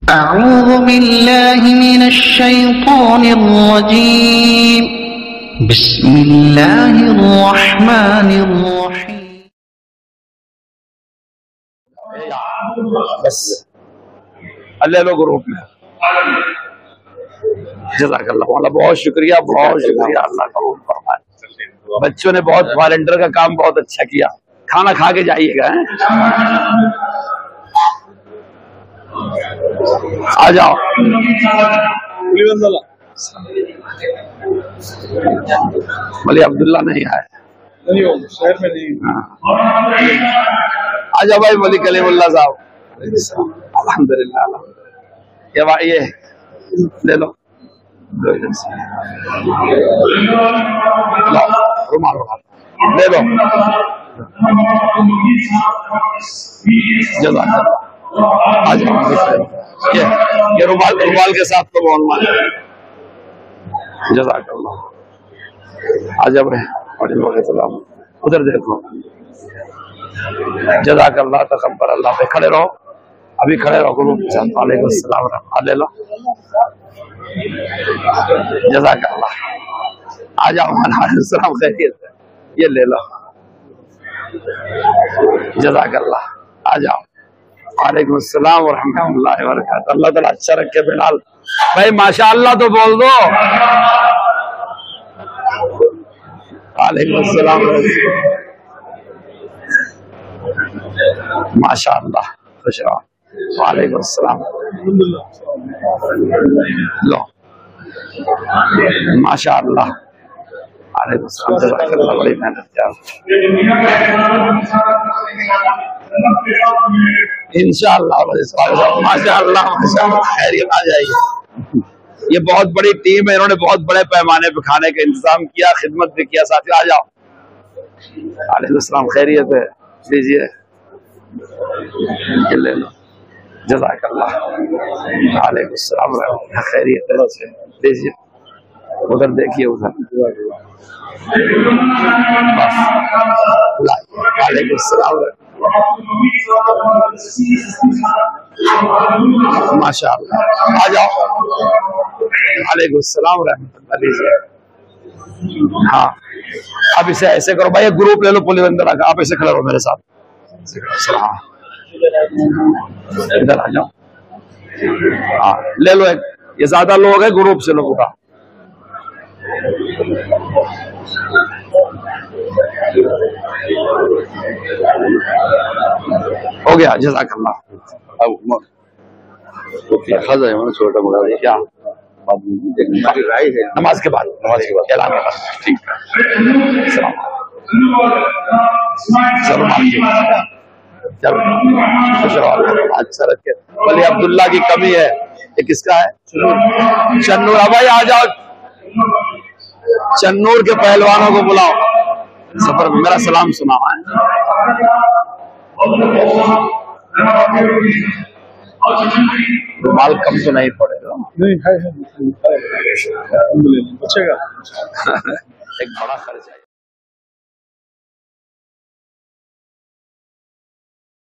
अऊज़ु बिल्लाहि मिनश्शैतानिर्रजीम। बिस्मिल्लाहिर्रहमानिर्रहीम। बस अल्लाह लो ग्रुप में जज़ाकल्लाह मौला, बहुत शुक्रिया अल्लाह कबूल फरमाए। बच्चों ने बहुत वॉलंटियर का काम बहुत अच्छा किया। खाना खा के जाइएगा। आ जाओ। मौली अब्दुल्ला नहीं आए, शहर में नहीं। आ जाओ भाई मौली कलीमुल्लाह साहब। अल्हम्दुलिल्लाह ये ले लो रुमाल ले लो। आ जाओ। ये रुमाल के साथ तो बहुत जज़ाकल्लाह। आ जाओ उधर देखो। जज़ाकल्लाह तकब्बर अल्लाह पे खड़े रहो, अभी खड़े रहो। वालेकुम अस्सलाम ले लो। जज़ाकल्लाह। आ जाओ सलाम खैरियत है, ये ले लो। जज़ाकल्लाह। आ जाओ। वालेकुम अस्सलाम व रहमतुल्लाहि व बरकातहू। अल्लाह ताला अच्छा रखे। बिलाल भाई माशाअल्लाह तो बोल दो। वालेकुम अस्सलाम माशाअल्लाह खुश रहो। वालेकुम अस्सलाम। लो माशाअल्लाह। वालेकुम अस्सलाम। जज़ाकल्लाह, बड़ी मेहनत किया। इंशाअल्लाह माशाअल्लाह खैरियत आ जाएगी। ये बहुत बड़ी टीम है, इन्होंने बहुत बड़े पैमाने पे खाने का इंतजाम किया, खिदमत भी किया। साथियों आ जाओ। वालेकुम अस्सलाम, खैरियत है, लीजिए ले लो। जज़ाकल्लाह। वालेकुम अस्सलाम, खैरियत है, लीजिए। उधर देखिए, उधर। वालेकुम अस्सलाम माशाअल्लाह। आ जाओ। वालेकुम अस्सलाम रहमतुल्लाह। लीजिए। हाँ अब इसे ऐसे करो भाई, ग्रुप ले लो पुलिस अंदर आकर। आप ऐसे खड़े रहो मेरे साथ। इधर आ जाओ। हाँ ले लो एक। ये ज्यादा लोग हैं, ग्रुप से लोग उठा। हो गया। जज़ाकल्लाह। छोटा मोटा क्या नमाज के बाद ऐलान के बाद ठीक है। अच्छा रखे। वली अब्दुल्ला की कमी है। ये किसका है? चन्नूर। भाई आ जाओ। चन्नूर के पहलवानों को बुलाओ। सफर में मेरा सलाम सुना है। रुमाल कम तो नहीं पड़ेगा। नहीं है। एक बड़ा खर्च है।